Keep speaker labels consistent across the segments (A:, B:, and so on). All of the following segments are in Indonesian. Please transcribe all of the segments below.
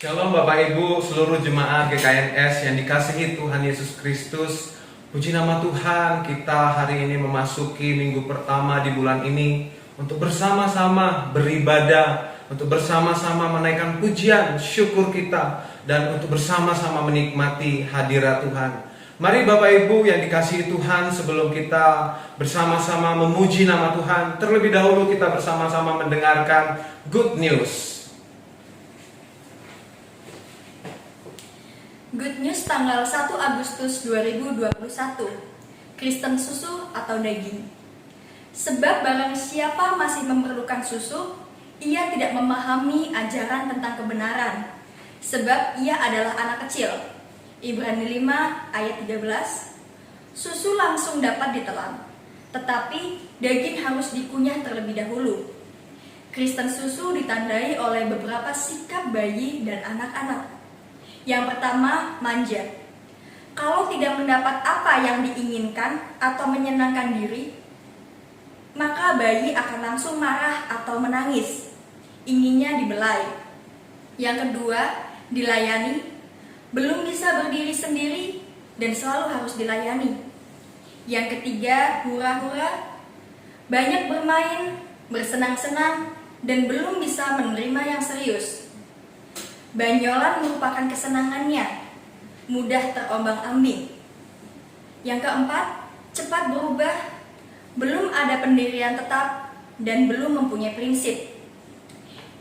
A: Shalom Bapak Ibu, seluruh jemaat GKNS yang dikasihi Tuhan Yesus Kristus. Puji nama Tuhan, kita hari ini memasuki minggu pertama di bulan ini untuk bersama-sama beribadah, untuk bersama-sama menaikkan pujian, syukur kita, dan untuk bersama-sama menikmati hadirat Tuhan. Mari Bapak Ibu yang dikasihi Tuhan, sebelum kita bersama-sama memuji nama Tuhan, terlebih dahulu kita bersama-sama mendengarkan Good News.
B: Good News tanggal 1 Agustus 2021. Kristen susu atau daging. Sebab barang siapa masih memerlukan susu, ia tidak memahami ajaran tentang kebenaran, sebab ia adalah anak kecil. Ibrani 5 ayat 13. Susu langsung dapat ditelan, tetapi daging harus dikunyah terlebih dahulu. Kristen susu ditandai oleh beberapa sikap bayi dan anak-anak. Yang pertama, manja. Kalau tidak mendapat apa yang diinginkan atau menyenangkan diri, maka bayi akan langsung marah atau menangis, inginnya dibelai. Yang kedua, dilayani. Belum bisa berdiri sendiri dan selalu harus dilayani. Yang ketiga, hura-hura. Banyak bermain, bersenang-senang, dan belum bisa menerima yang serius. Banyolan merupakan kesenangannya, mudah terombang-ambing. Yang keempat, cepat berubah, belum ada pendirian tetap, dan belum mempunyai prinsip.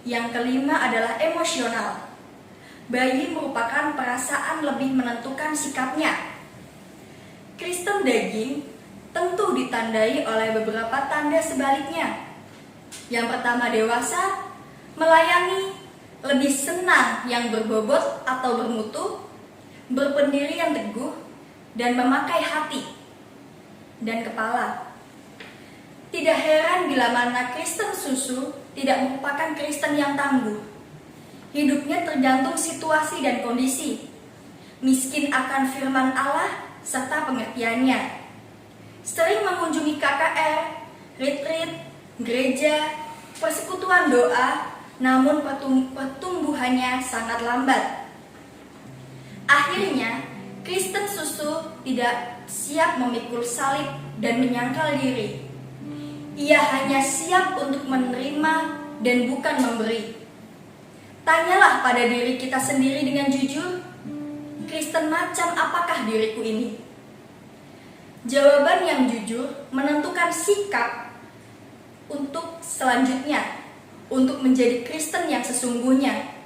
B: Yang kelima adalah emosional. Bayi merupakan perasaan lebih menentukan sikapnya. Kristen daging tentu ditandai oleh beberapa tanda sebaliknya. Yang pertama, dewasa, melayani, lebih senang yang berbobot atau bermutu, berpendirian teguh, dan memakai hati dan kepala. Tidak heran bila mana Kristen susu tidak merupakan Kristen yang tangguh. Hidupnya tergantung situasi dan kondisi, miskin akan firman Allah serta pengertiannya. Sering mengunjungi KKR, retreat, gereja, persekutuan doa, namun pertumbuhannya sangat lambat. Akhirnya, Kristen susu tidak siap memikul salib dan menyangkal diri. Ia hanya siap untuk menerima dan bukan memberi. Tanyalah pada diri kita sendiri dengan jujur, Kristen macam apakah diriku ini? Jawaban yang jujur menentukan sikap untuk selanjutnya. Untuk menjadi Kristen yang sesungguhnya,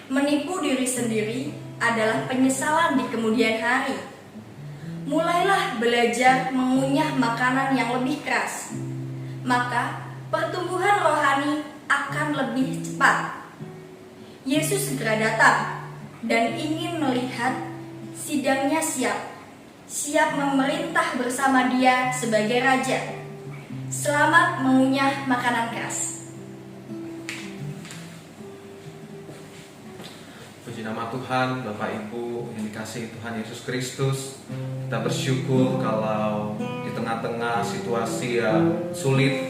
B: menipu diri sendiri adalah penyesalan di kemudian hari. Mulailah belajar mengunyah makanan yang lebih keras, maka pertumbuhan rohani akan lebih cepat. Yesus segera datang dan ingin melihat sidangnya siap memerintah bersama Dia sebagai Raja. Selamat mengunyah makanan keras.
A: Puji nama Tuhan, Bapak Ibu yang dikasihi Tuhan Yesus Kristus. Kita bersyukur kalau di tengah-tengah situasi yang sulit,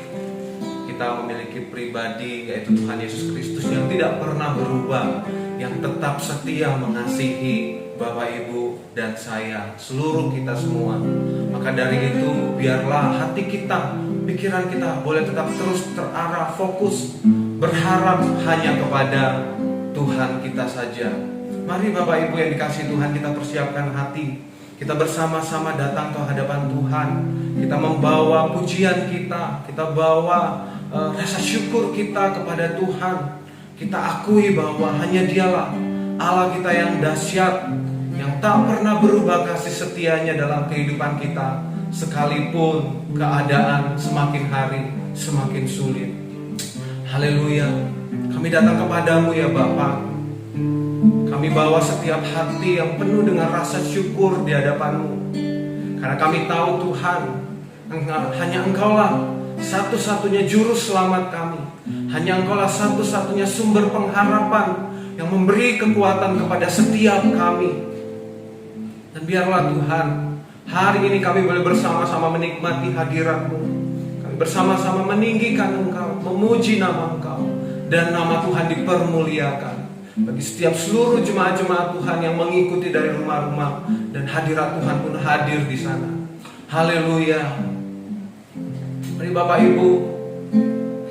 A: kita memiliki pribadi yaitu Tuhan Yesus Kristus yang tidak pernah berubah, yang tetap setia mengasihi Bapak Ibu dan saya, seluruh kita semua. Maka dari itu, biarlah hati kita, pikiran kita boleh tetap terus terarah, fokus, berharap hanya kepada Tuhan kita saja. Mari Bapak Ibu yang dikasihi Tuhan, kita persiapkan hati. Kita bersama-sama datang ke hadapan Tuhan. Kita membawa pujian kita bawa rasa syukur kita kepada Tuhan. Kita akui bahwa hanya Dialah Allah kita yang dahsyat, yang tak pernah berubah kasih setianya dalam kehidupan kita, sekalipun keadaan semakin hari semakin sulit. Haleluya. Kami datang kepadamu ya Bapa. Kami bawa setiap hati yang penuh dengan rasa syukur di hadapan-Mu. Karena kami tahu Tuhan, hanya Engkaulah satu-satunya juru selamat kami. Hanya Engkaulah satu-satunya sumber pengharapan yang memberi kekuatan kepada setiap kami. Dan biarlah Tuhan, hari ini kami boleh bersama-sama menikmati hadirat-Mu. Kami bersama-sama meninggikan Engkau, memuji nama Engkau, dan nama Tuhan dipermuliakan. bagi setiap seluruh jemaat-jemaat Tuhan yang mengikuti dari rumah-rumah, dan hadirat Tuhan pun hadir di sana. Haleluya. Mari Bapak Ibu,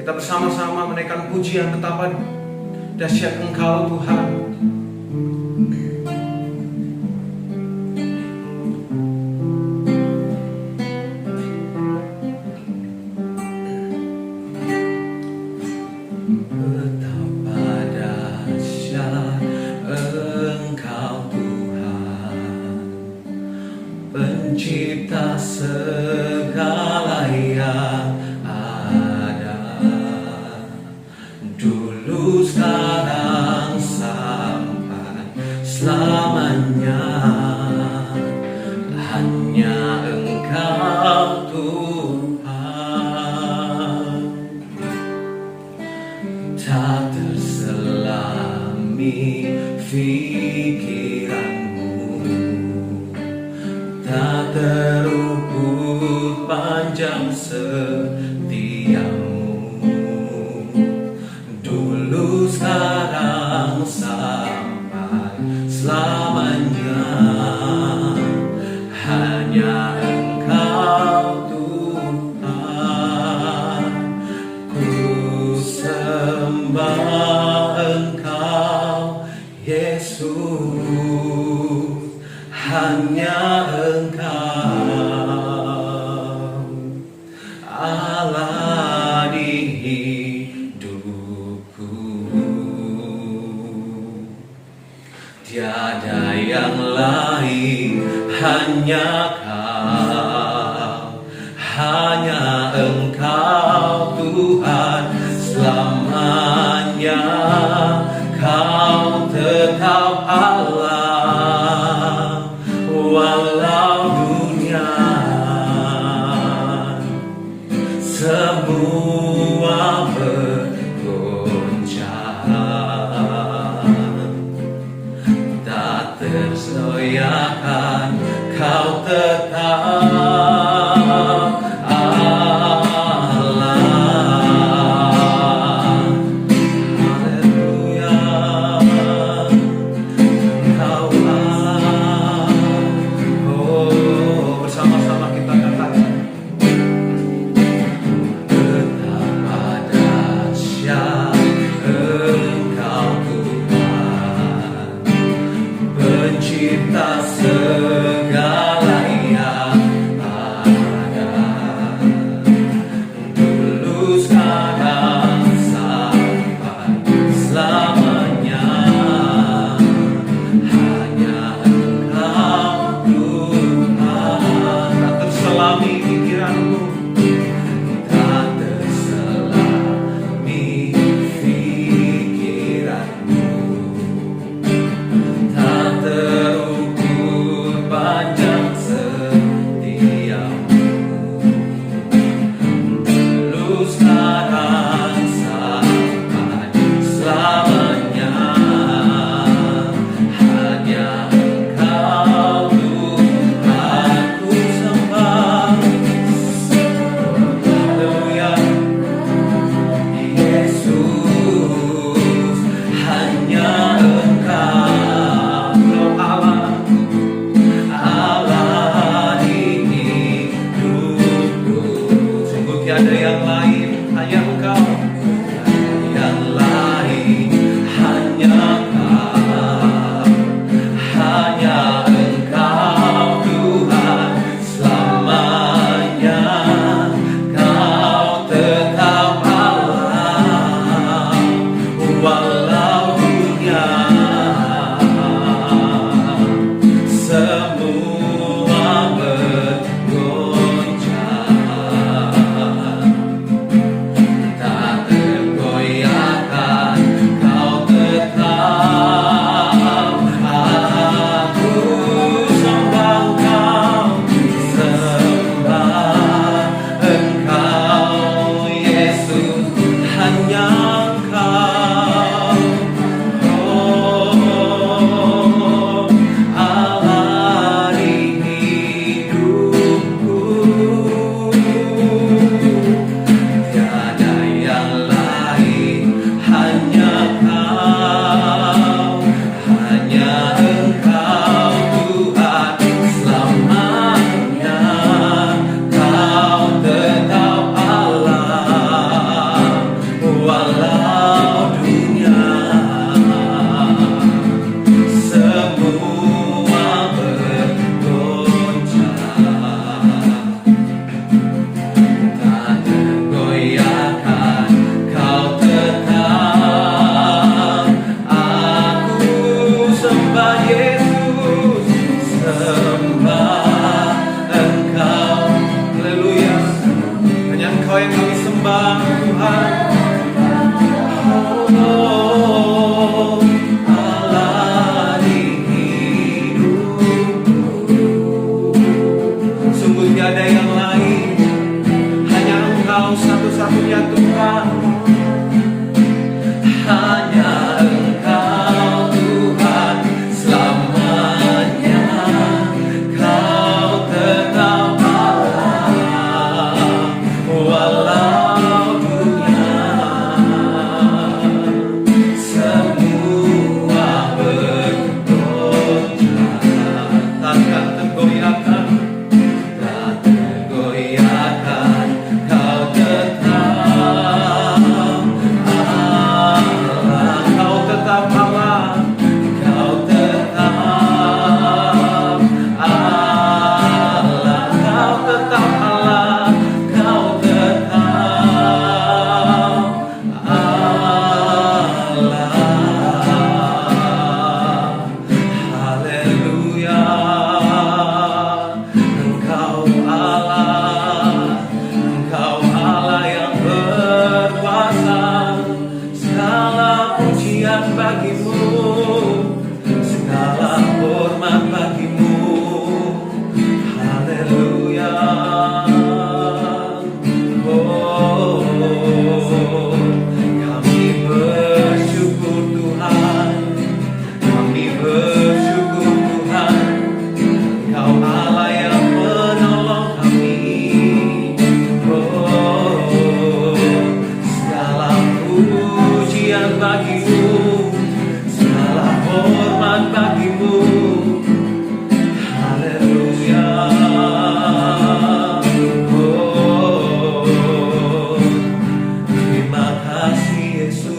A: kita bersama-sama menaikkan pujian betapa dahsyat Engkau Tuhan.
C: Pencipta segala yang ada, dulu, sekarang, sampai selamanya. Hanya Engkau Tuhan, tak terselami pikiranmu, tak terukur panjang setiamu, dulu, sekarang, sampai selamanya. Hanya Engkau Tuhan, ku sembah Engkau Yesus, hanya Engkau Allah di hidupku. Tiada yang lain, hanya Kau, hanya Engkau Tuhan selamanya. Kau tetap Allah, walau dunia semua bergoncang, tak tersoyakkan Kau tetap Allah. Haleluya, Kau Allah.
A: Oh, bersama-sama kita katakan,
C: Betapa dahsyat Engkau Tuhan, pencipta segala yang ada, dulu, sekarang, sampai selamanya. Hanya Engkau Tuhan,
A: tak terselami pikiranmu,
C: tak terselami pikiranmu, tak terukur Tuhan bagimu. Haleluya. Oh, terima kasih Yesus.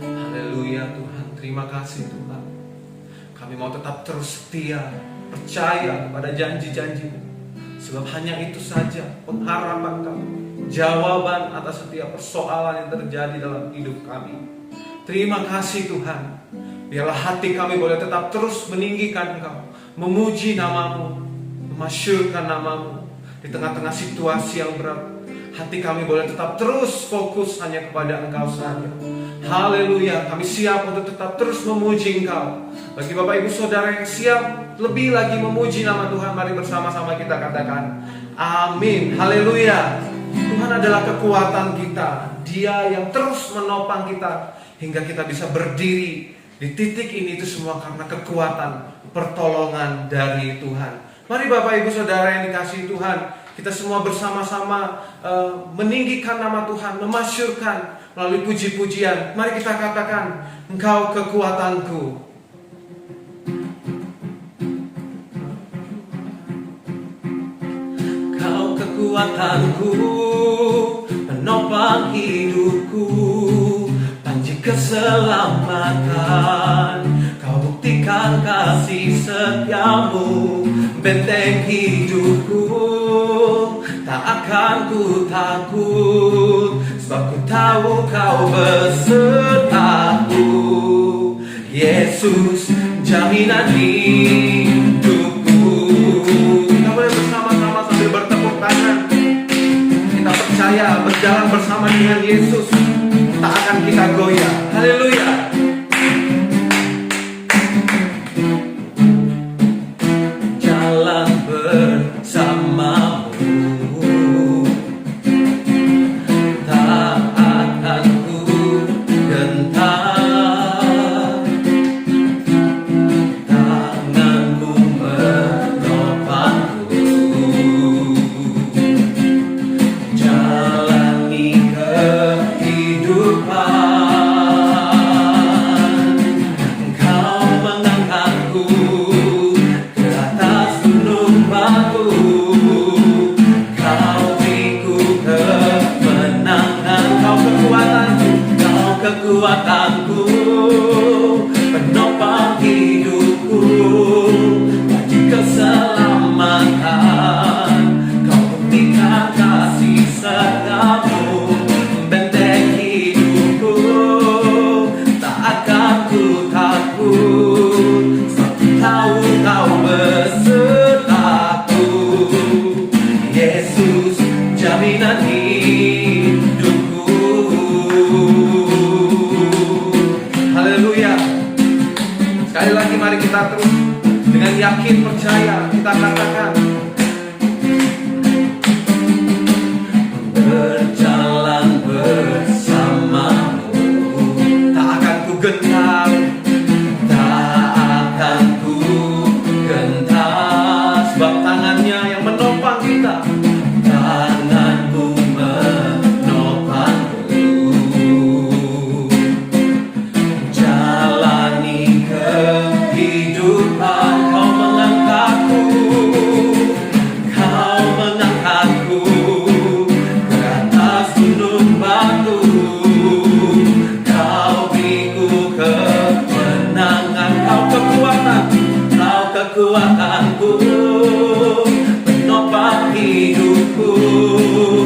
A: Haleluya Tuhan, terima kasih Tuhan. Kami mau tetap terus setia, percaya pada janji-janji-Mu. Sebab hanya itu saja pengharapan kami, jawaban atas setiap persoalan yang terjadi dalam hidup kami. Terima kasih Tuhan. Biarlah hati kami boleh tetap terus meninggikan Engkau, memuji nama-Mu, memasyurkan nama-Mu. Di tengah-tengah situasi yang berat, hati kami boleh tetap terus fokus hanya kepada Engkau saja. Haleluya, kami siap untuk tetap terus memuji Engkau. Bagi Bapak Ibu Saudara yang siap lebih lagi memuji nama Tuhan, mari bersama-sama kita katakan amin. Haleluya. Tuhan adalah kekuatan kita. Dia yang terus menopang kita hingga kita bisa berdiri di titik ini. Itu semua karena kekuatan pertolongan dari Tuhan. Mari Bapak Ibu Saudara yang dikasihi Tuhan, kita semua bersama-sama meninggikan nama Tuhan, memasyurkan melalui puji-pujian. Mari kita katakan, Engkau kekuatanku.
C: Kau kekuatanku, penopang hidupku, panji keselamatan. Kau buktikan kasih setiamu, benteng hidupku. Tak akan ku takut, sebab ku tahu Kau besertaku. Yesus, jaminan hidupku.
A: Kita boleh bersama-sama sambil bertepuk tangan. Kita percaya berjalan bersama dengan Yesus tak akan kita goyah. Haleluya.
C: Jalan bersamamu, tak akan ku gentar. Tanganmu menopangku, jalani kehidupan. Kau mengangkatku ke atas gunung batu. Kau beriku kemenangan. Kau kekuatanku, Kau kekuatanku, penopang hidupku, panji keselamatan. Kau buktikan kasih setiamu, benteng hidupku. Tak akan ku takut, sebab ku tahu Kau besertaku. Yesus, jaminan hidupku.
A: Haleluya. Sekali lagi mari kita terus dengan yakin percaya kita katakan,
C: Berjalan bersamamu,
A: tak akan ku gentar.
C: tak akan ku gentar.
A: Sebab tangannya yang menopang kita.
C: Tanganmu menopangku, jalani kehidupan. Kau mengangkatku, Kau mengangkatku ke atas gunung batu. Kau beriku kemenangan. Kau kekuatan, Kau kekuatanku, penopang hidupku,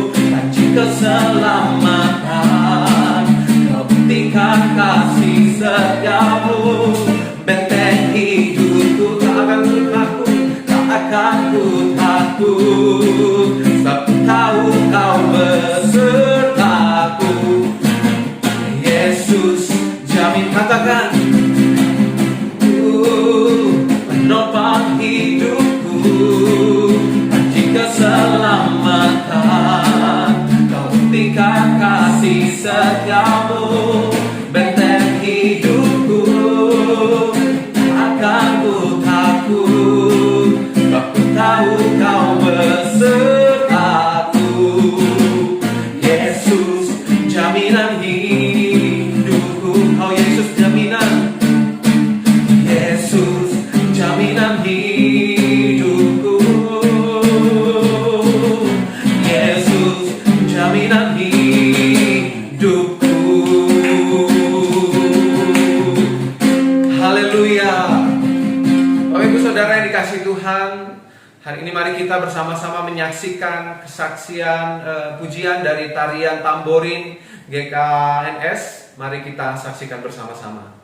C: panji keselamatan. Kau buktikan kasih setiamu, benteng hidupku. Tak akan ku takut, tak akan ku takut, sebab ku tahu Kau besertaku. Yesus, jamin, katakan, penopang hidupku, panji keselamatan. Kau buktikan kasih setiamu, benteng hidupku. Tak akan ku takut, sebab ku tahu Kau besertaku.
A: mari kita bersama-sama menyaksikan kesaksian pujian dari tarian tamborin GKNS. Mari kita saksikan bersama-sama.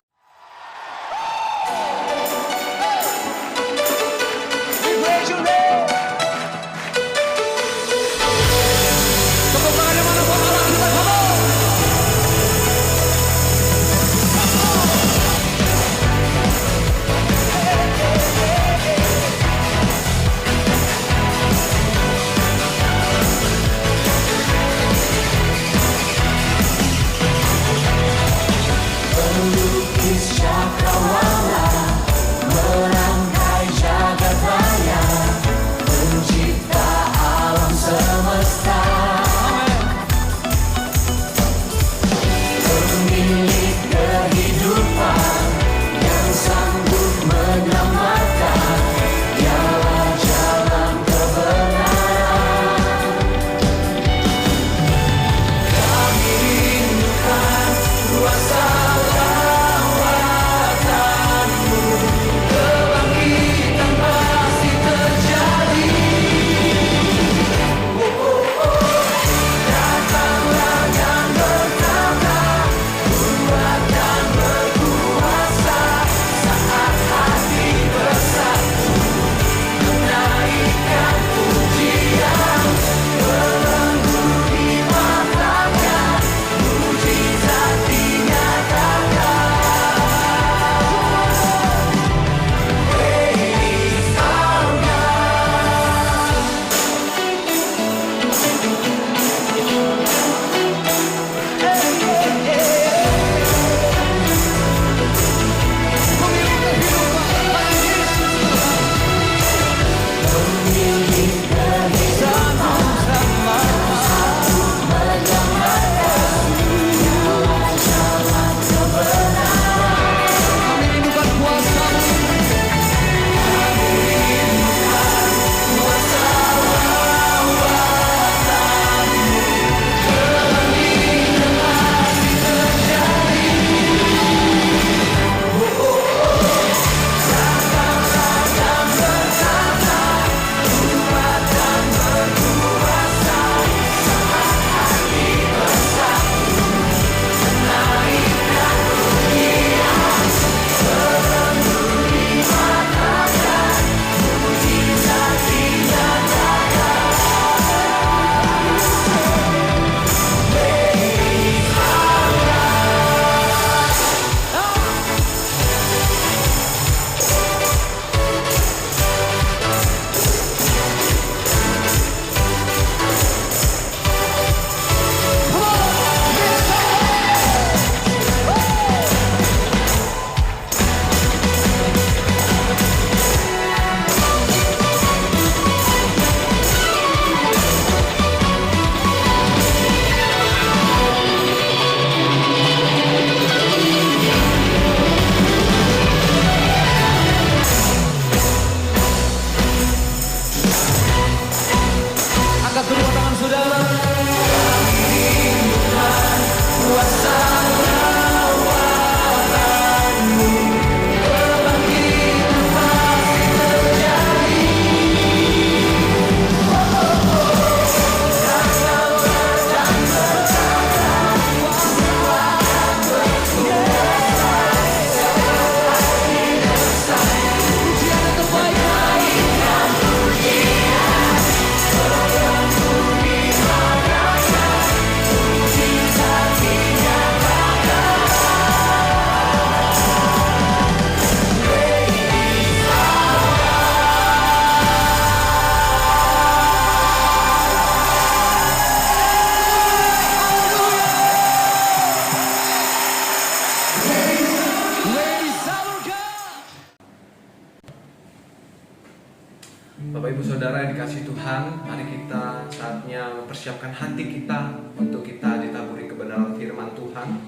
A: Bapak Ibu Saudara yang dikasihi Tuhan, mari kita saatnya mempersiapkan hati kita untuk kita ditaburi kebenaran firman Tuhan.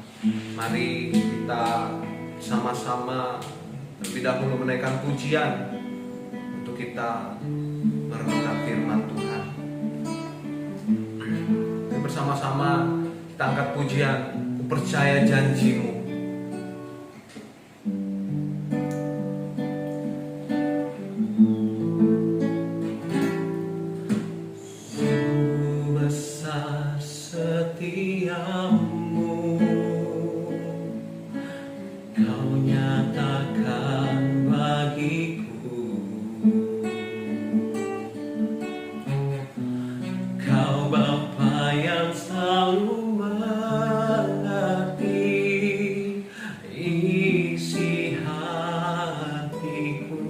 A: Mari kita sama-sama terlebih dahulu menaikkan pujian untuk kita merenungkan firman Tuhan. Dan bersama-sama kita angkat pujian, ku percaya janjimu.
C: setiamu, Kau nyatakan bagiku. Kau Bapa yang selalu mengerti isi hatiku.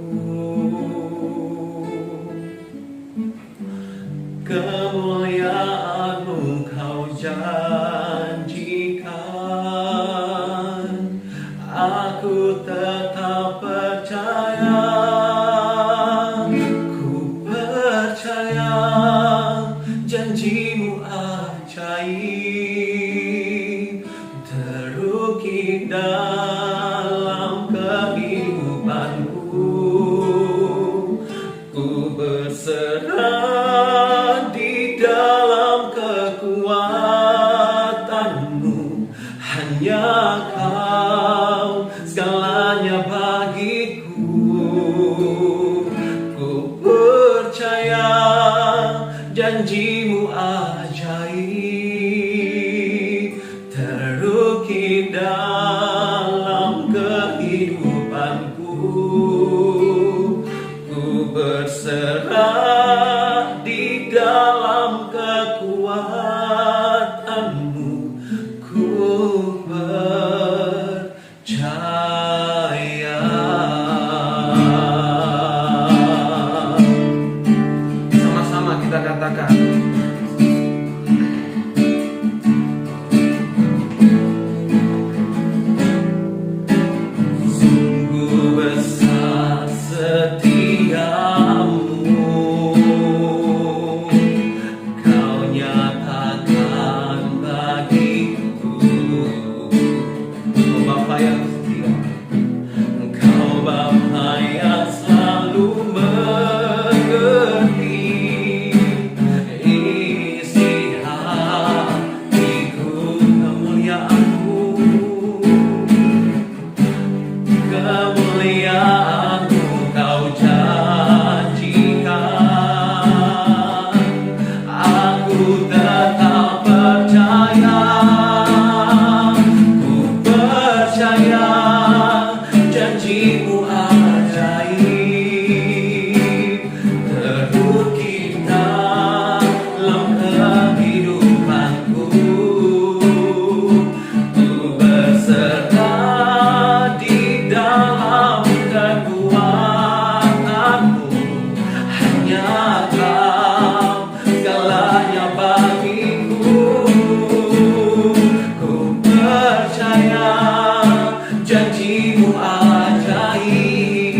C: Kemuliaan-Mu Kau janjikan, aku tetap percaya. Ku percaya janji-Mu ajaib terukir dalam kehidupanku. Ku berserah di dalam kekuatan-Mu, hanya Kau segalanya bagiku. Ku percaya janji-Mu ajaib terukir dalam kehidupanku. Ku berserah di dalam kekuatan-Mu. Ku percaya.
A: Sama-sama kita katakan,
C: sungguh besar setiamu, Kau nyatakan bagiku. Kau Bapa yang setia, Kau Bapa yang selalu mengerti isi hatiku. Kemuliaan-Mu, kemuliaan-Mu Kau janjikan, aku tetap percaya. Ku percaya janji-Mu ajaib terukir dalam kehidupanku. Ku berserah di dalam kekuatan-Mu, hanya Kau segalanya bagiku. Ku percaya janji-Mu ajaib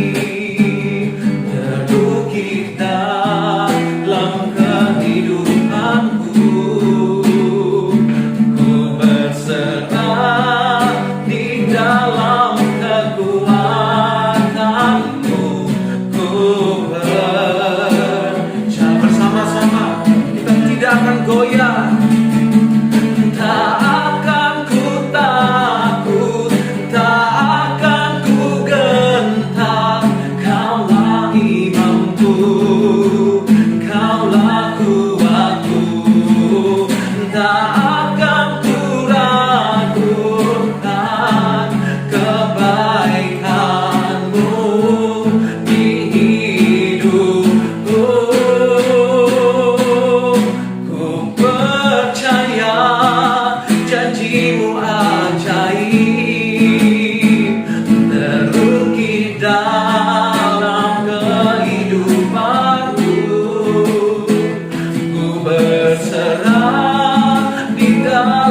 C: terukir dalam kehidupanku. Ku berserah di dalam kekuatan-Mu. Ku percaya.
A: bersama-sama kita tidak akan goyah.
C: Tak akan ku takut, tak akan ku gentar. Kaulah imamku, Kaulah kuatku. Tak akan ku ragukan kebaikan-Mu di hidupku. Ku percaya janji-Mu ajaib terukir dalam kehidupanku. Ku berserah di dalam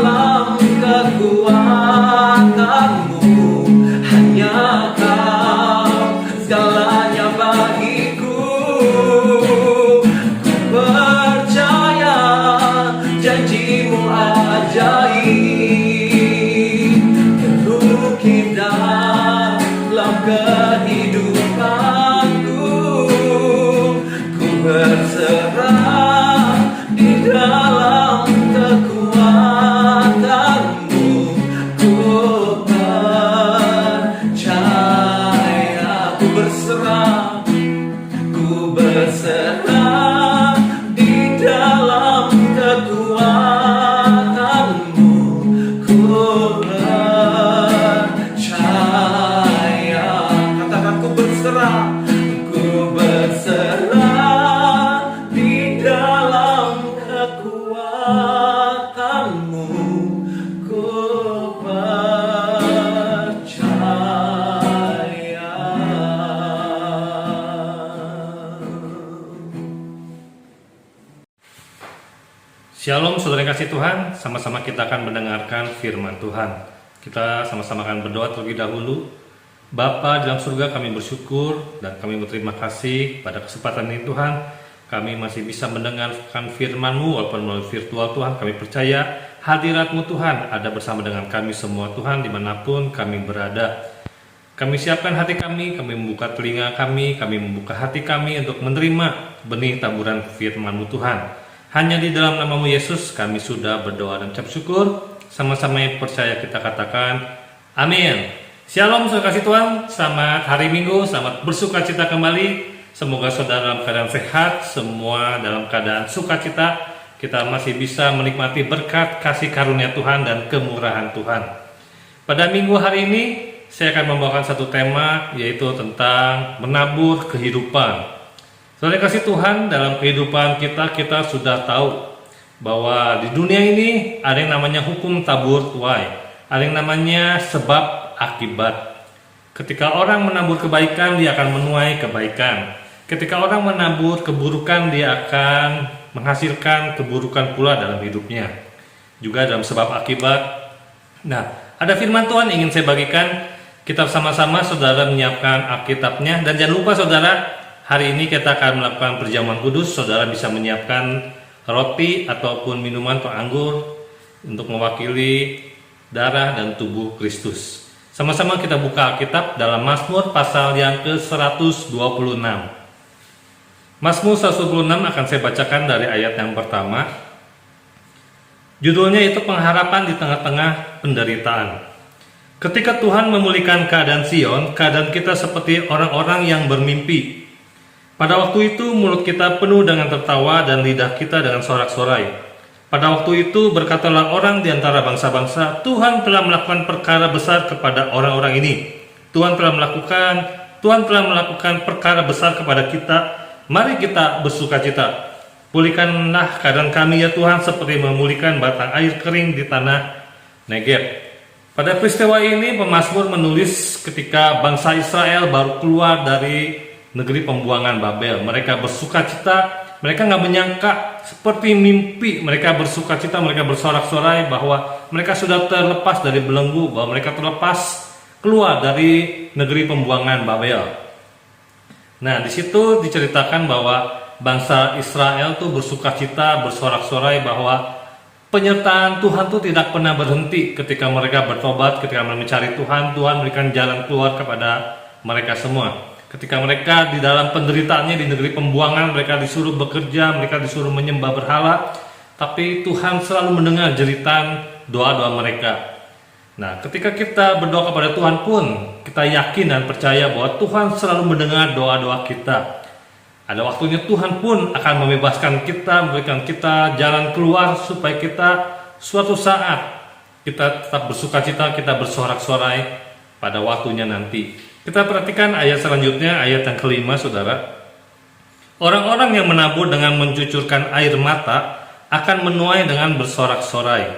D: kasih Tuhan, sama-sama kita akan mendengarkan firman Tuhan. Kita sama-sama akan berdoa terlebih dahulu. Bapa dalam surga, kami bersyukur dan kami berterima kasih pada kesempatan ini Tuhan. Kami masih bisa mendengarkan firman-Mu walaupun melalui virtual Tuhan. Kami percaya hadirat-Mu Tuhan ada bersama dengan kami semua Tuhan dimanapun kami berada. Kami siapkan hati kami membuka telinga kami membuka hati kami untuk menerima benih taburan firman-Mu Tuhan. Hanya di dalam nama-Mu Yesus kami sudah berdoa dan ucap syukur. Sama-sama yang percaya kita katakan amin. Shalom saudara kasih Tuhan, selamat hari Minggu, selamat bersukacita kembali. Semoga saudara dalam keadaan sehat, semua dalam keadaan sukacita. Kita masih bisa menikmati berkat kasih karunia Tuhan dan kemurahan Tuhan. Pada minggu hari ini saya akan membawakan satu tema, yaitu tentang menabur kehidupan. Saudara kasih Tuhan, dalam kehidupan kita sudah tahu bahwa di dunia ini ada yang namanya hukum tabur tuai, ada yang namanya sebab akibat. Ketika orang menabur kebaikan, dia akan menuai kebaikan. Ketika orang menabur keburukan, dia akan menghasilkan keburukan pula dalam hidupnya. Juga dalam sebab akibat. Nah, ada firman Tuhan ingin saya bagikan. Kita sama-sama saudara menyiapkan Alkitabnya, dan jangan lupa saudara, hari ini kita akan melakukan perjamuan kudus. Saudara bisa menyiapkan roti ataupun minuman atau anggur untuk mewakili darah dan tubuh Kristus. Sama-sama kita buka Alkitab dalam Mazmur pasal yang ke-126. Mazmur 126 akan saya bacakan dari ayat yang pertama. Judulnya itu pengharapan di tengah-tengah penderitaan. Ketika Tuhan memulihkan keadaan Sion, keadaan kita seperti orang-orang yang bermimpi. Pada waktu itu mulut kita penuh dengan tertawa dan lidah kita dengan sorak-sorai. Pada waktu itu berkatalah orang di antara bangsa-bangsa, Tuhan telah melakukan perkara besar kepada orang-orang ini. Tuhan telah melakukan perkara besar kepada kita. Mari kita bersukacita. Pulihkanlah keadaan kami ya Tuhan, seperti memulihkan batang air kering di tanah Negeb. Pada peristiwa ini pemazmur menulis ketika bangsa Israel baru keluar dari negeri pembuangan Babel. Mereka bersukacita, mereka nggak menyangka seperti mimpi. Mereka bersukacita, mereka bersorak-sorai bahwa mereka sudah terlepas dari belenggu, bahwa mereka terlepas keluar dari negeri pembuangan Babel. Nah, di situ diceritakan bahwa bangsa Israel tuh bersukacita, bersorak-sorai bahwa penyertaan Tuhan itu tidak pernah berhenti. Ketika mereka bertobat, ketika mereka mencari Tuhan, Tuhan berikan jalan keluar kepada mereka semua. Ketika mereka di dalam penderitaannya di negeri pembuangan, mereka disuruh bekerja, mereka disuruh menyembah berhala, tapi Tuhan selalu mendengar jeritan doa-doa mereka. Nah, ketika kita berdoa kepada Tuhan pun, kita yakin dan percaya bahwa Tuhan selalu mendengar doa-doa kita. Ada waktunya Tuhan pun akan membebaskan kita, memberikan kita jalan keluar supaya kita suatu saat kita tetap bersukacita, kita bersorak-sorai pada waktunya nanti. Kita perhatikan ayat selanjutnya, ayat yang kelima saudara. Orang-orang yang menabur dengan mencucurkan air mata akan menuai dengan bersorak-sorai.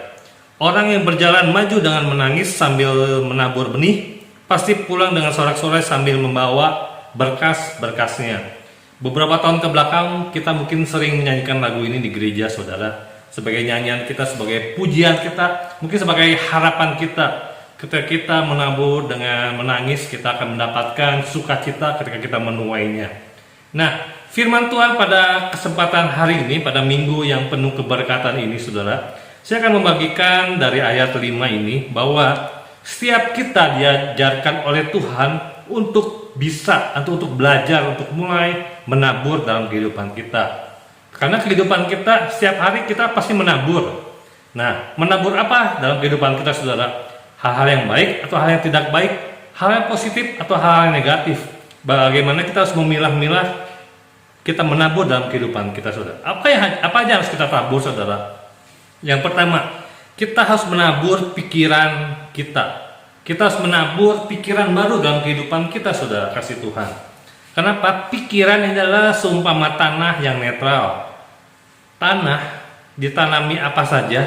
D: Orang yang berjalan maju dengan menangis sambil menabur benih pasti pulang dengan sorak-sorai sambil membawa berkas-berkasnya. Beberapa tahun ke belakang kita mungkin sering menyanyikan lagu ini di gereja saudara, sebagai nyanyian kita, sebagai pujian kita, mungkin sebagai harapan kita. Ketika kita menabur dengan menangis, kita akan mendapatkan sukacita ketika kita menuainya. Nah, firman Tuhan pada kesempatan hari ini, pada minggu yang penuh keberkatan ini saudara, saya akan membagikan dari ayat 5 ini bahwa setiap kita diajarkan oleh Tuhan untuk bisa atau untuk belajar, untuk mulai menabur dalam kehidupan kita. Karena kehidupan kita setiap hari kita pasti menabur. Nah, menabur apa dalam kehidupan kita saudara? Hal-hal yang baik atau hal yang tidak baik, hal yang positif atau hal yang negatif. Bagaimana kita harus memilah-milah kita menabur dalam kehidupan kita saudara. Apa aja harus kita tabur saudara? Yang pertama, kita harus menabur pikiran kita. Kita harus menabur pikiran baru dalam kehidupan kita saudara kasih Tuhan. Kenapa? Pikiran ini adalah seumpama tanah yang netral. Tanah ditanami apa saja,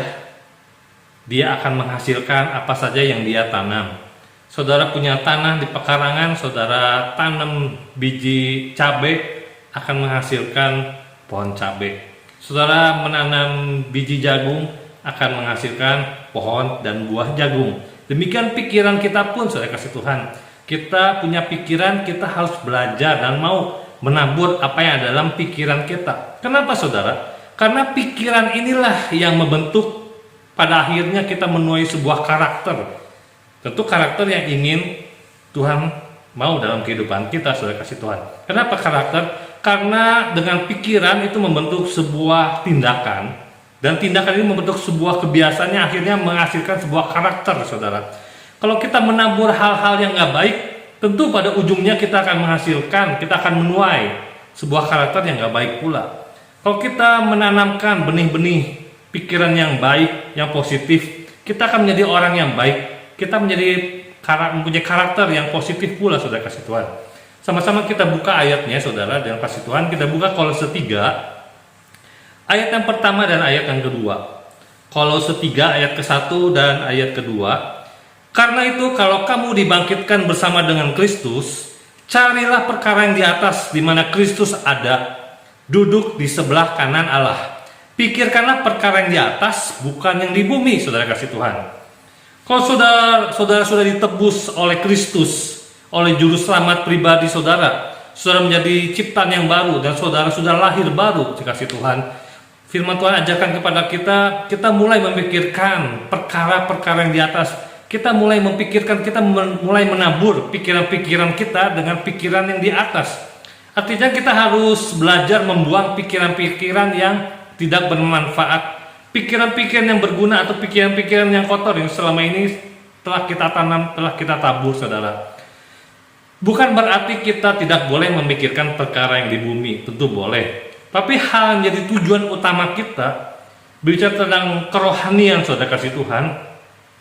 D: dia akan menghasilkan apa saja yang dia tanam. Saudara punya tanah di pekarangan, saudara tanam biji cabai, akan menghasilkan pohon cabai. Saudara menanam biji jagung, akan menghasilkan pohon dan buah jagung. Demikian pikiran kita pun, saudara kasih Tuhan. Kita punya pikiran, kita harus belajar dan mau menabur apa yang ada dalam pikiran kita. Kenapa saudara? Karena pikiran inilah yang membentuk pada akhirnya kita menuai sebuah karakter. Tentu karakter yang ingin Tuhan mau dalam kehidupan kita, saudara kasih Tuhan. Kenapa karakter? Karena dengan pikiran itu membentuk sebuah tindakan, dan tindakan ini membentuk sebuah kebiasaan yang akhirnya menghasilkan sebuah karakter, saudara. Kalau kita menabur hal-hal yang nggak baik, tentu pada ujungnya kita akan menghasilkan, kita akan menuai sebuah karakter yang nggak baik pula. Kalau kita menanamkan benih-benih pikiran yang baik, yang positif, kita akan menjadi orang yang baik. Kita mempunyai karakter yang positif pula, saudara kasih Tuhan. Sama-sama kita buka ayatnya, saudara, dengan kasih Tuhan. Kita buka Kolose 3, ayat yang pertama dan ayat yang kedua. Kolose 3 ayat ke-1 dan ayat kedua. Karena itu kalau kamu dibangkitkan bersama dengan Kristus, carilah perkara yang di atas, di mana Kristus ada, duduk di sebelah kanan Allah. Pikirkanlah perkara yang di atas, bukan yang di bumi, saudara kasih Tuhan. Kalau saudara sudah ditebus oleh Kristus, oleh juru selamat pribadi saudara menjadi ciptaan yang baru, dan saudara sudah lahir baru, dikasih Tuhan. Firman Tuhan ajarkan kepada kita mulai memikirkan perkara-perkara yang di atas. Kita mulai memikirkan, kita mulai menabur pikiran-pikiran kita dengan pikiran yang di atas. Artinya kita harus belajar membuang pikiran-pikiran yang tidak bermanfaat, pikiran-pikiran yang berguna atau pikiran-pikiran yang kotor yang selama ini telah kita tanam, telah kita tabur, saudara. Bukan berarti kita tidak boleh memikirkan perkara yang di bumi, tentu boleh. Tapi hal yang jadi tujuan utama kita, bicara tentang kerohanian, saudara kasih Tuhan,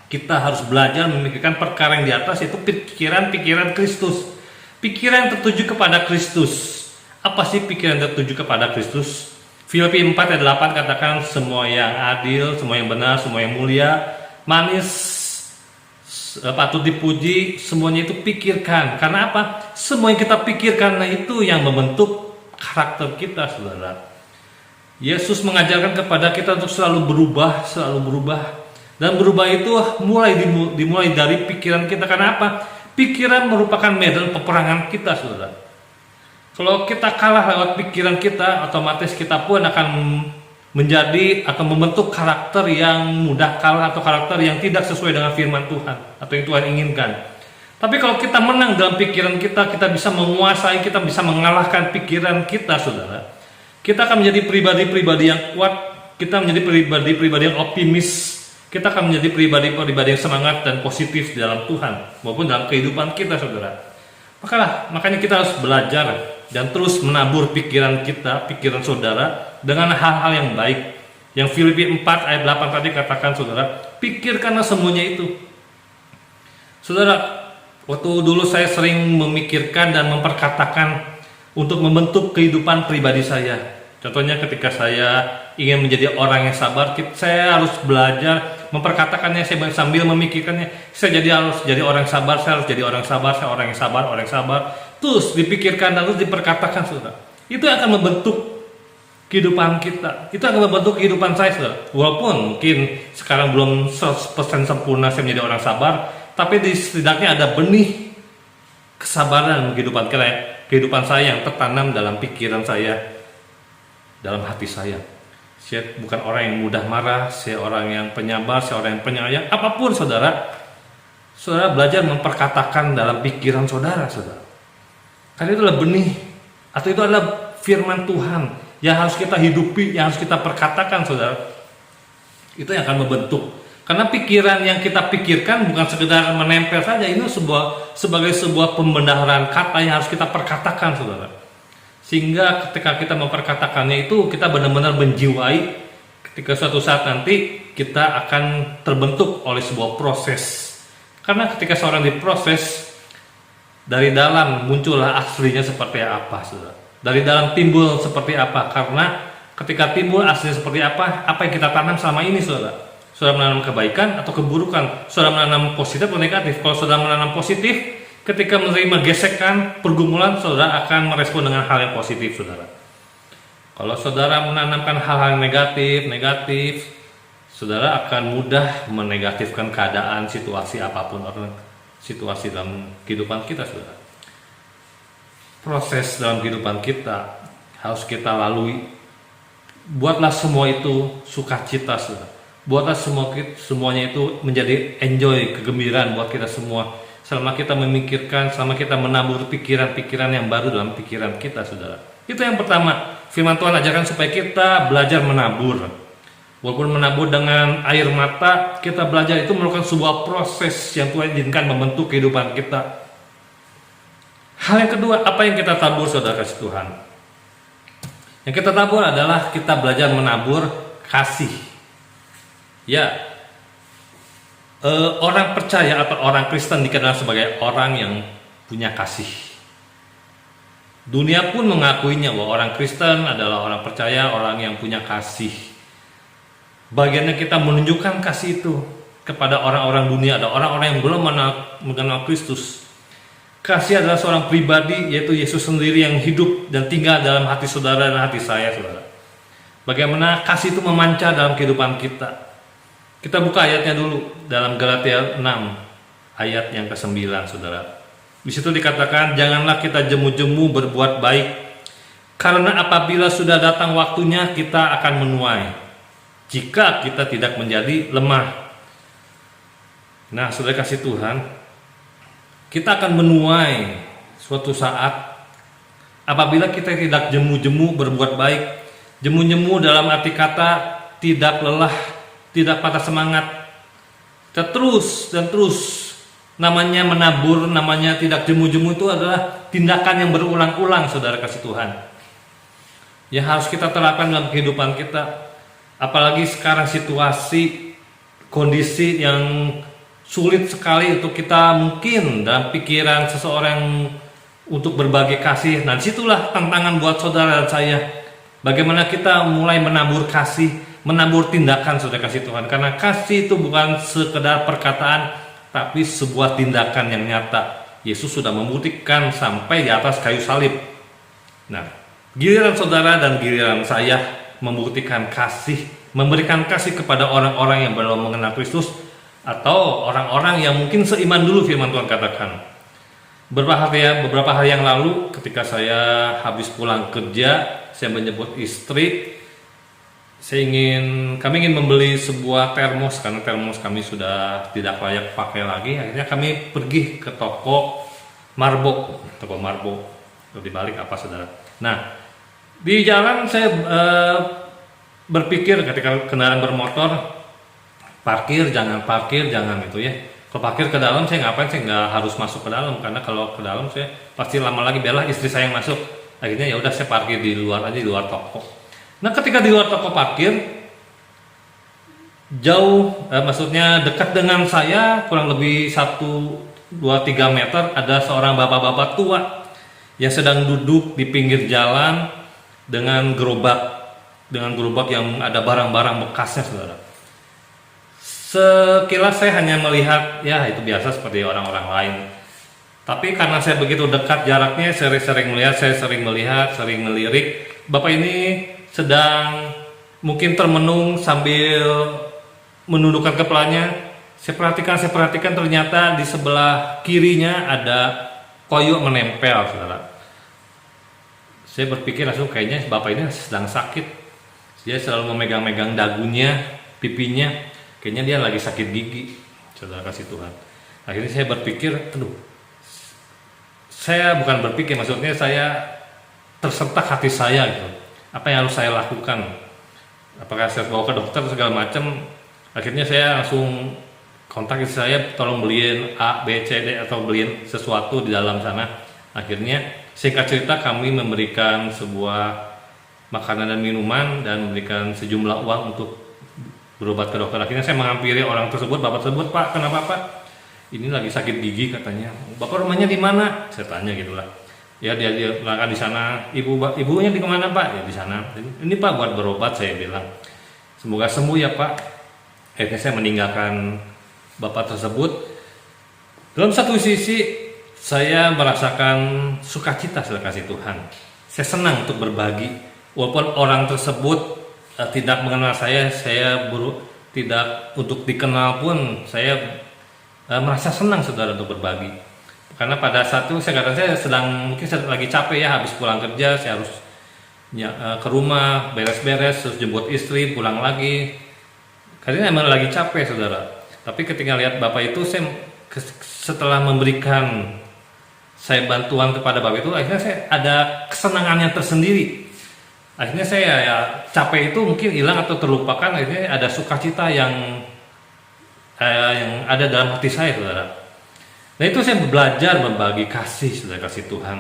D: kita harus belajar memikirkan perkara yang di atas, yaitu pikiran-pikiran Kristus. Pikiran yang tertuju kepada Kristus. Apa sih pikiran yang tertuju kepada Kristus? Filipi 4 ayat 8 katakan, semua yang adil, semua yang benar, semua yang mulia, manis, patut dipuji, semuanya itu pikirkan. Karena apa? Semua yang kita pikirkan itu yang membentuk karakter kita, saudara. Yesus mengajarkan kepada kita untuk selalu berubah. Dan berubah itu dimulai dari pikiran kita. Karena apa? Pikiran merupakan medan peperangan kita, saudara. Kalau kita kalah lewat pikiran kita, otomatis kita pun akan menjadi atau membentuk karakter yang mudah kalah atau karakter yang tidak sesuai dengan firman Tuhan atau yang Tuhan inginkan. Tapi kalau kita menang dalam pikiran kita bisa menguasai, kita bisa mengalahkan pikiran kita, saudara. Kita akan menjadi pribadi-pribadi yang kuat, kita menjadi pribadi-pribadi yang optimis, kita akan menjadi pribadi-pribadi yang semangat dan positif dalam Tuhan maupun dalam kehidupan kita, saudara. Makanya kita harus belajar dan terus menabur pikiran kita, pikiran saudara dengan hal-hal yang baik. Yang Filipi 4 ayat 8 tadi katakan, saudara, pikirkanlah semuanya itu. Saudara, waktu dulu saya sering memikirkan dan memperkatakan untuk membentuk kehidupan pribadi saya. Contohnya ketika saya ingin menjadi orang yang sabar, saya harus belajar memperkatakannya, saya sambil memikirkannya. Saya harus jadi orang sabar, saya harus jadi orang sabar, saya orang yang sabar, orang yang sabar. Terus dipikirkan dan terus diperkatakan, saudara. Itu akan membentuk kehidupan kita. Itu akan membentuk kehidupan saya, saudara. Walaupun mungkin sekarang belum 100% sempurna saya menjadi orang sabar, tapi setidaknya ada benih kesabaran kehidupan saya yang tertanam dalam pikiran saya, dalam hati saya. Saya bukan orang yang mudah marah, saya orang yang penyabar, saya orang yang penyayang. Apapun, saudara belajar memperkatakan dalam pikiran saudara. Karena itu adalah benih, atau itu adalah firman Tuhan yang harus kita hidupi, yang harus kita perkatakan, saudara. Itu yang akan membentuk. Karena pikiran yang kita pikirkan bukan sekedar menempel saja, ini sebagai sebuah pembenaran kata yang harus kita perkatakan, saudara. Sehingga ketika kita memperkatakannya itu, kita benar-benar menjiwai. Ketika suatu saat nanti kita akan terbentuk oleh sebuah proses. Karena ketika seorang diproses, dari dalam muncullah aslinya seperti apa, saudara. Dari dalam timbul seperti apa. Karena ketika timbul aslinya seperti apa yang kita tanam selama ini, saudara. Saudara menanam kebaikan atau keburukan, saudara menanam positif atau negatif. Kalau saudara menanam positif, ketika menerima gesekan, pergumulan, saudara akan merespon dengan hal yang positif, saudara. Kalau saudara menanamkan hal-hal yang negatif, saudara akan mudah menegatifkan keadaan, situasi apapun, situasi dalam kehidupan kita, saudara. Proses dalam kehidupan kita harus kita lalui. Buatlah semua itu sukacita, saudara. Buatlah semuanya itu menjadi enjoy, kegembiraan buat kita semua. Selama kita memikirkan, selama kita menabur pikiran-pikiran yang baru dalam pikiran kita, saudara. Itu yang pertama. Firman Tuhan ajarkan supaya kita belajar menabur. Walaupun menabur dengan air mata, kita belajar itu merupakan sebuah proses yang Tuhan izinkan membentuk kehidupan kita. Hal yang kedua, apa yang kita tabur, saudara kasih Tuhan? Yang kita tabur adalah kita belajar menabur kasih. Ya, orang percaya atau orang Kristen dikenal sebagai orang yang punya kasih. Dunia pun mengakuinya bahwa orang Kristen adalah orang percaya, orang yang punya kasih. Bagiannya kita menunjukkan kasih itu kepada orang-orang dunia, ada orang-orang yang belum mengenal Kristus. Kasih adalah seorang pribadi, yaitu Yesus sendiri yang hidup dan tinggal dalam hati saudara dan hati saya, saudara. Bagaimana kasih itu memancar dalam kehidupan kita. Kita buka ayatnya dulu dalam Galatia 6 ayat yang ke-9, saudara. Di situ dikatakan, janganlah kita jemu-jemu berbuat baik, karena apabila sudah datang waktunya kita akan menuai, jika kita tidak menjadi lemah. Nah, saudara kasih Tuhan, kita akan menuai suatu saat apabila kita tidak jemu-jemu berbuat baik. Jemu-jemu dalam arti kata tidak lelah, tidak patah semangat, kita terus dan terus. Namanya menabur, namanya tidak jemu-jemu itu adalah tindakan yang berulang-ulang, saudara kasih Tuhan. Ya, harus kita terapkan dalam kehidupan kita. Apalagi sekarang situasi, kondisi yang sulit sekali untuk kita mungkin dalam pikiran seseorang untuk berbagi kasih. Nah, disitulah tantangan buat saudara dan saya. Bagaimana kita mulai menabur kasih, menabur tindakan, saudara kasih Tuhan. Karena kasih itu bukan sekedar perkataan, tapi sebuah tindakan yang nyata. Yesus sudah membuktikan sampai di atas kayu salib. Nah, giliran saudara dan giliran saya membuktikan kasih, memberikan kasih kepada orang-orang yang belum mengenal Kristus, atau orang-orang yang mungkin seiman dulu, firman Tuhan katakan. Beberapa hari yang lalu ketika saya habis pulang kerja, saya menyebut istri, kami ingin membeli sebuah termos karena termos kami sudah tidak layak pakai lagi. Akhirnya kami pergi ke toko Marbo, di balik apa, saudara. Nah, di jalan saya berpikir ketika kendaraan bermotor, parkir jangan itu ya. Kalau parkir ke dalam saya ngapain, saya nggak harus masuk ke dalam, karena kalau ke dalam saya pasti lama lagi biarlah istri saya yang masuk. Akhirnya ya udah saya parkir di luar aja, di luar toko. Nah, ketika di luar toko parkir jauh, maksudnya dekat dengan saya kurang lebih 1-2-3 meter, ada seorang bapak-bapak tua yang sedang duduk di pinggir jalan dengan gerobak yang ada barang-barang bekasnya, saudara. Sekilas saya hanya melihat, ya itu biasa seperti orang-orang lain. Tapi karena saya begitu dekat jaraknya, saya sering melihat, sering melirik. Bapak ini sedang mungkin termenung sambil menundukkan kepalanya. Saya perhatikan ternyata di sebelah kirinya ada koyok menempel, saudara. Saya berpikir langsung kayaknya bapak ini sedang sakit. Dia selalu memegang-megang dagunya, pipinya. Kayaknya dia lagi sakit gigi, saudara kasih Tuhan. Akhirnya saya berpikir, saya bukan berpikir, maksudnya saya tersentak hati saya gitu. Apa yang harus saya lakukan? Apakah saya bawa ke dokter segala macam? Akhirnya saya langsung kontak istri saya, tolong beliin A, B, C, D atau beliin sesuatu di dalam sana. Akhirnya singkat cerita kami memberikan sebuah makanan dan minuman dan memberikan sejumlah uang untuk berobat ke dokter. Akhirnya saya menghampiri orang tersebut, bapak tersebut, Pak, kenapa Pak? Ini lagi sakit gigi katanya. Bapak rumahnya di mana? Saya tanya gitulah. Ya dia di sana. Ibunya di mana Pak? Ya di sana. Ini Pak buat berobat, saya bilang. Semoga sembuh ya Pak. Akhirnya saya meninggalkan bapak tersebut. Dalam satu sisi saya merasakan sukacita, saudara kasih Tuhan. Saya senang untuk berbagi, walaupun orang tersebut tidak mengenal saya tidak untuk dikenal pun saya merasa senang saudara untuk berbagi. Karena pada saat itu saya mungkin saya lagi capek ya, habis pulang kerja saya harus ke rumah beres-beres, terus jemput istri, pulang lagi. Karena emang lagi capek saudara. Tapi ketika lihat Bapak itu, saya setelah memberikan saya bantuan kepada Bapak itu, akhirnya saya ada kesenangannya tersendiri. Akhirnya saya ya, capek itu mungkin hilang atau terlupakan. Akhirnya ada sukacita yang ada dalam hati saya saudara. Nah itu saya belajar membagi kasih, saudara kasih Tuhan.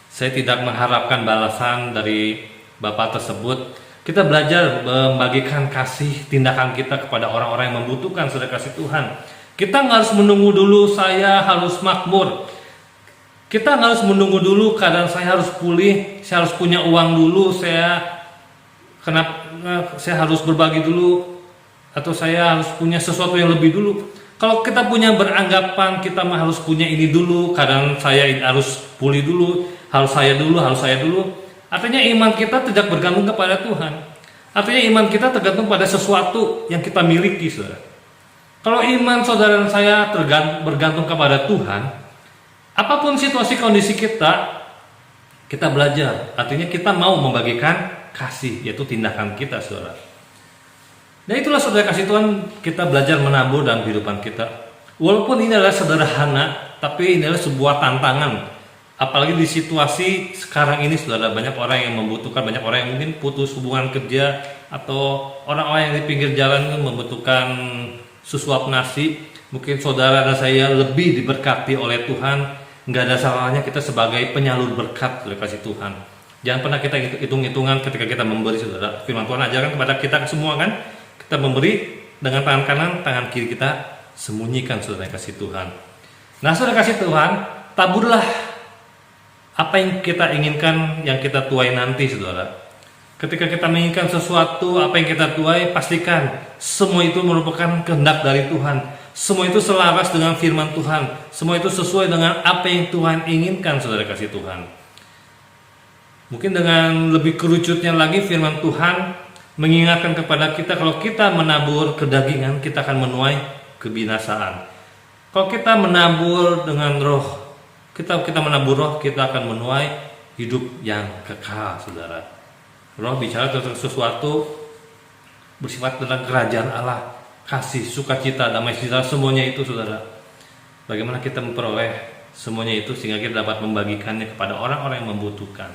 D: Saya tidak mengharapkan balasan dari Bapak tersebut. Kita belajar membagikan kasih tindakan kita kepada orang-orang yang membutuhkan, saudara kasih Tuhan. Kita nggak harus menunggu dulu saya harus makmur. Kita nggak harus menunggu dulu keadaan saya harus pulih, saya harus punya uang dulu, saya harus berbagi dulu, atau saya harus punya sesuatu yang lebih dulu. Kalau kita punya beranggapan kita harus punya ini dulu, kadang saya harus pulih dulu, harus saya dulu, artinya iman kita tidak bergantung kepada Tuhan. Artinya iman kita tergantung pada sesuatu yang kita miliki, saudara. Kalau iman saudara dan saya bergantung kepada Tuhan, apapun situasi kondisi kita belajar. Artinya kita mau membagikan kasih, yaitu tindakan kita, saudara. Dan itulah saudara kasih Tuhan, kita belajar menabur dalam kehidupan kita. Walaupun ini adalah sederhana, tapi ini adalah sebuah tantangan. Apalagi di situasi sekarang ini saudara, banyak orang yang membutuhkan, banyak orang yang mungkin putus hubungan kerja, atau orang-orang yang di pinggir jalan membutuhkan sesuap nasi. Mungkin saudara dan saya lebih diberkati oleh Tuhan. Nggak ada salahnya kita sebagai penyalur berkat saudara kasih Tuhan. Jangan pernah kita hitung-hitungan ketika kita memberi, saudara. Firman Tuhan ajarkan kepada kita semua kan, kita memberi dengan tangan kanan, tangan kiri kita sembunyikan, saudara kasih Tuhan. Nah saudara kasih Tuhan, taburlah apa yang kita inginkan, yang kita tuai nanti, saudara. Ketika kita menginginkan sesuatu, apa yang kita tuai, pastikan semua itu merupakan kehendak dari Tuhan. Semua itu selaras dengan firman Tuhan. Semua itu sesuai dengan apa yang Tuhan inginkan, saudara kasih Tuhan. Mungkin dengan lebih kerucutnya lagi, firman Tuhan mengingatkan kepada kita, kalau kita menabur kedagingan, kita akan menuai kebinasaan. Kalau kita menabur dengan roh, kita menabur roh, kita akan menuai hidup yang kekal, saudara. Roh bicara tentang sesuatu bersifat tentang kerajaan Allah, kasih, sukacita, damai sejahtera, semuanya itu, saudara. Bagaimana kita memperoleh semuanya itu sehingga kita dapat membagikannya kepada orang-orang yang membutuhkan.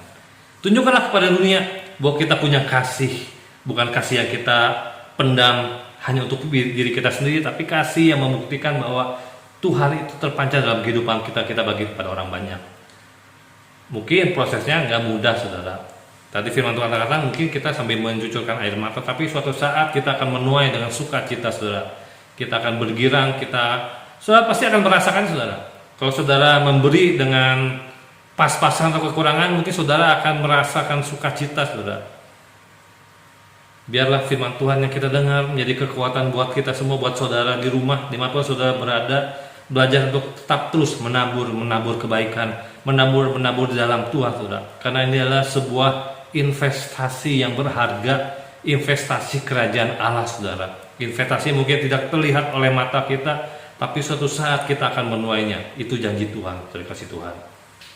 D: Tunjukkanlah kepada dunia bahwa kita punya kasih. Bukan kasih yang kita pendam hanya untuk diri kita sendiri, tapi kasih yang membuktikan bahwa Tuhan itu terpancar dalam kehidupan kita bagi kepada orang banyak. Mungkin prosesnya nggak mudah, saudara. Tadi firman Tuhan katakan mungkin kita sambil mencucurkan air mata, tapi suatu saat kita akan menuai dengan sukacita, saudara. Kita akan bergirang, saudara pasti akan merasakan, saudara. Kalau saudara memberi dengan pas-pasan atau kekurangan, mungkin saudara akan merasakan sukacita, saudara. Biarlah firman Tuhan yang kita dengar menjadi kekuatan buat kita semua, buat saudara di rumah, dimanapun saudara berada, belajar untuk tetap terus menabur kebaikan, menabur di dalam Tuhan, saudara. Karena ini adalah sebuah investasi yang berharga, investasi kerajaan Allah, saudara. Investasi mungkin tidak terlihat oleh mata kita, tapi suatu saat kita akan menuainya. Itu janji Tuhan, terima kasih Tuhan.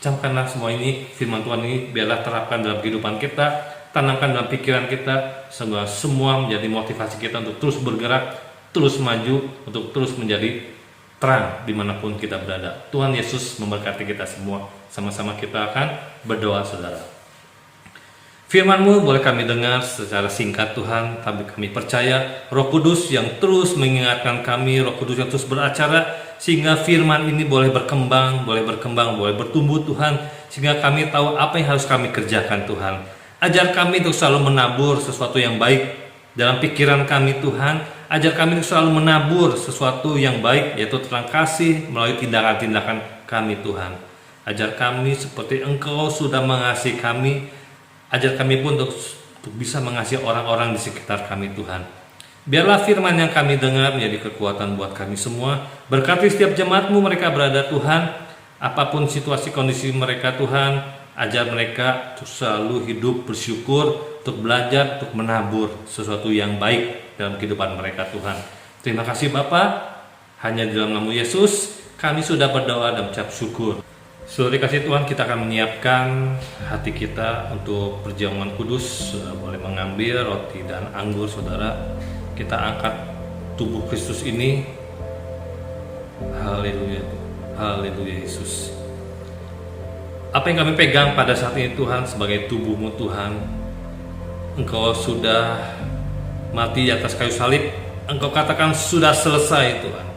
D: Camkanlah semua ini, firman Tuhan ini, biarlah terapkan dalam kehidupan kita, tanamkan dalam pikiran kita, semua menjadi motivasi kita untuk terus bergerak, terus maju, untuk terus menjadi terang dimanapun kita berada. Tuhan Yesus memberkati kita semua. Sama-sama kita akan berdoa, saudara. Firman-Mu boleh kami dengar secara singkat, Tuhan, tapi kami percaya Roh Kudus yang terus mengingatkan kami, Roh Kudus yang terus beracara, sehingga firman ini boleh berkembang, boleh bertumbuh, Tuhan, sehingga kami tahu apa yang harus kami kerjakan, Tuhan. Ajar kami untuk selalu menabur sesuatu yang baik dalam pikiran kami, Tuhan. Ajar kami untuk selalu menabur sesuatu yang baik, yaitu tentang kasih melalui tindakan-tindakan kami, Tuhan. Ajar kami seperti Engkau sudah mengasihi kami. Ajar kami pun untuk bisa mengasihi orang-orang di sekitar kami, Tuhan. Biarlah firman yang kami dengar menjadi kekuatan buat kami semua. Berkati setiap jemaat-Mu mereka berada, Tuhan. Apapun situasi kondisi mereka, Tuhan, ajar mereka untuk selalu hidup bersyukur, untuk belajar, untuk menabur sesuatu yang baik dalam kehidupan mereka Tuhan. Terima kasih Bapa, hanya di dalam nama Yesus kami sudah berdoa dan ucap syukur. Saudara kasih Tuhan, kita akan menyiapkan hati kita untuk perjamuan kudus. Boleh mengambil roti dan anggur saudara. Kita angkat tubuh Kristus ini. Haleluya, haleluya Yesus. Apa yang kami pegang pada saat ini Tuhan sebagai tubuh-Mu Tuhan, Engkau sudah mati di atas kayu salib. Engkau katakan sudah selesai Tuhan.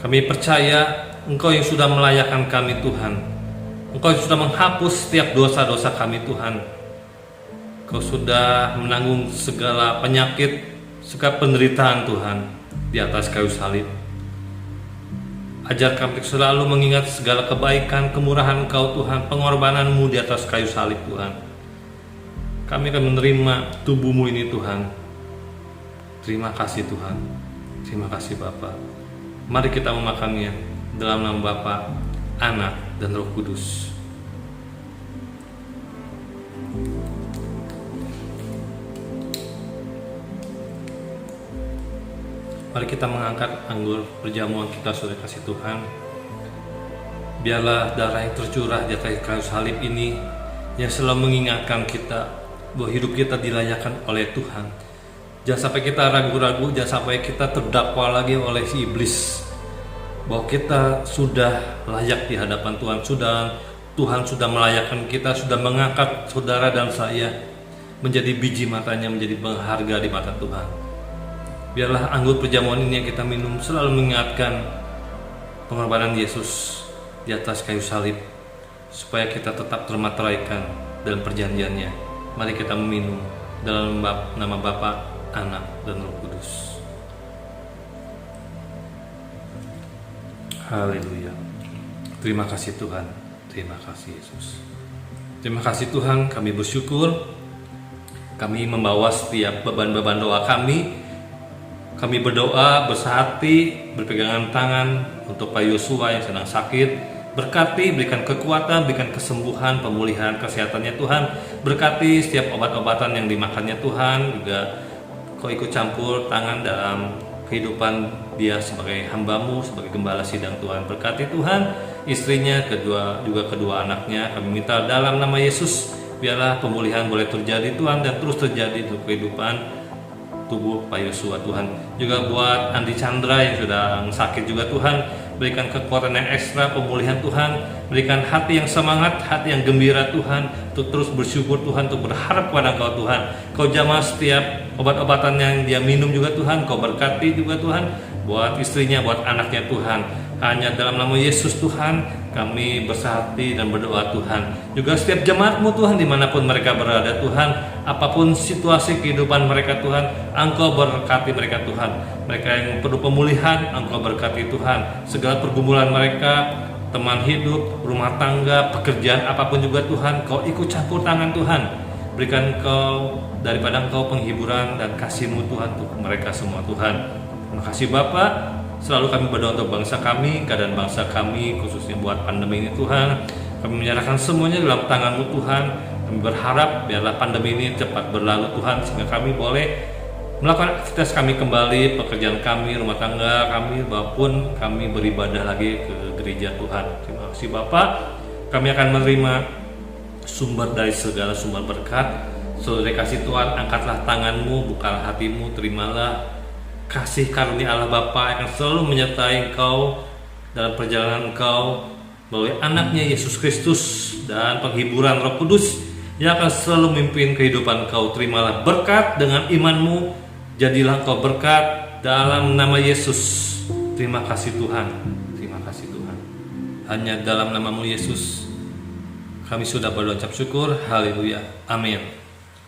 D: Kami percaya Engkau yang sudah melayakkan kami Tuhan. Engkau yang sudah menghapus setiap dosa-dosa kami Tuhan. Engkau sudah menanggung segala penyakit, segala penderitaan Tuhan di atas kayu salib. Ajar kami selalu mengingat segala kebaikan, kemurahan Engkau Tuhan, pengorbanan-Mu di atas kayu salib Tuhan. Kami akan menerima tubuh-Mu ini Tuhan. Terima kasih Tuhan. Terima kasih Bapa. Mari kita memakannya dalam nama Bapa, Anak, dan Roh Kudus. Mari kita mengangkat anggur perjamuan kita, saudara kasih Tuhan. Biarlah darah yang tercurah di atas kayu salib ini yang selalu mengingatkan kita bahwa hidup kita dilayakkan oleh Tuhan. Jangan sampai kita ragu-ragu, jangan sampai kita terdakwa lagi oleh si iblis bahwa kita sudah layak di hadapan Tuhan. Tuhan sudah melayakkan kita, sudah mengangkat saudara dan saya menjadi biji matanya, menjadi berharga di mata Tuhan. Biarlah anggur perjamuan ini yang kita minum selalu mengingatkan pengorbanan Yesus di atas kayu salib, supaya kita tetap termateraikan dalam perjanjiannya. Mari kita meminum dalam nama Bapa, Anak, dan Roh Kudus. Haleluya. Terima kasih Tuhan. Terima kasih Yesus. Terima kasih Tuhan, kami bersyukur. Kami membawa setiap beban-beban doa kami. Kami berdoa, bersehati, berpegangan tangan untuk Pak Yosua yang sedang sakit. Berkati, berikan kekuatan, berikan kesembuhan, pemulihan, kesehatannya Tuhan. Berkati setiap obat-obatan yang dimakannya Tuhan. Juga Kau ikut campur tangan dalam kehidupan dia sebagai hamba-Mu, sebagai gembala sidang Tuhan. Berkati Tuhan, istrinya, juga kedua anaknya. Kami minta dalam nama Yesus, biarlah pemulihan boleh terjadi Tuhan, dan terus terjadi untuk kehidupan tubuh Pak Yosua Tuhan. Juga buat Andi Chandra yang sedang sakit juga Tuhan, berikan kekuatan yang ekstra, pemulihan Tuhan, berikan hati yang semangat, hati yang gembira Tuhan, untuk terus bersyukur Tuhan, untuk berharap kepada Engkau Tuhan. Kau jamah setiap obat-obatan yang dia minum juga Tuhan, Kau berkati juga Tuhan, buat istrinya, buat anaknya Tuhan. Hanya dalam nama Yesus Tuhan, kami bersehati dan berdoa Tuhan. Juga setiap jemaat-Mu Tuhan, dimanapun mereka berada Tuhan, apapun situasi kehidupan mereka Tuhan, Engkau berkati mereka Tuhan. Mereka yang perlu pemulihan, Engkau berkati Tuhan. Segala pergumulan mereka, teman hidup, rumah tangga, pekerjaan, apapun juga Tuhan, Kau ikut campur tangan Tuhan. Berikan Kau daripada Engkau penghiburan dan kasih-Mu Tuhan untuk mereka semua Tuhan. Terima kasih Bapa. Selalu kami berdoa untuk bangsa kami, keadaan bangsa kami, khususnya buat pandemi ini Tuhan. Kami menyerahkan semuanya dalam tangan-Mu Tuhan. Kami berharap biarlah pandemi ini cepat berlalu Tuhan, sehingga kami boleh melakukan aktivitas kami kembali, pekerjaan kami, rumah tangga kami, maupun kami beribadah lagi ke gereja Tuhan. Terima kasih Bapak. Kami akan menerima sumber dari segala sumber berkat. Saudara kasih Tuhan, angkatlah tangan-Mu, bukalah hati-Mu, terimalah kasih karunia Allah Bapa yang akan selalu menyertai Engkau dalam perjalanan Engkau melalui anaknya Yesus Kristus dan penghiburan Roh Kudus yang akan selalu memimpin kehidupan Engkau. Terimalah berkat dengan iman-Mu, jadilah Engkau berkat dalam nama Yesus. Terima kasih Tuhan. Terima kasih Tuhan. Hanya dalam nama-Mu Yesus kami sudah berdoa ucap syukur. Haleluya. Amin.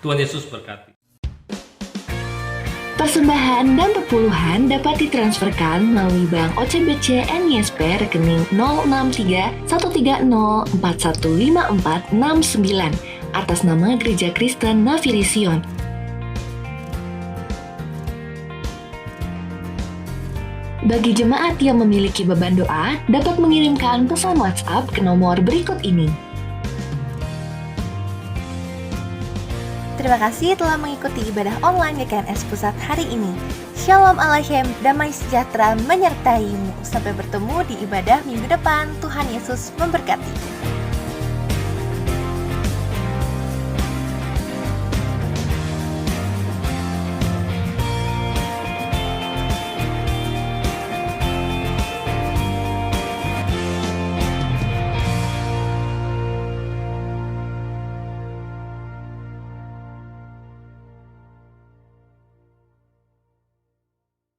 D: Tuhan Yesus berkati.
E: Persembahan dan perpuluhan dapat ditransferkan melalui Bank OCBC NISP rekening 063 130 415469 atas nama Gereja Kristen Nafiri Sion. Bagi jemaat yang memiliki beban doa, dapat mengirimkan pesan WhatsApp ke nomor berikut ini.
F: Terima kasih telah mengikuti ibadah online GKNS Pusat hari ini. Shalom Aleichem, damai sejahtera menyertaimu. Sampai bertemu di ibadah minggu depan. Tuhan Yesus memberkati.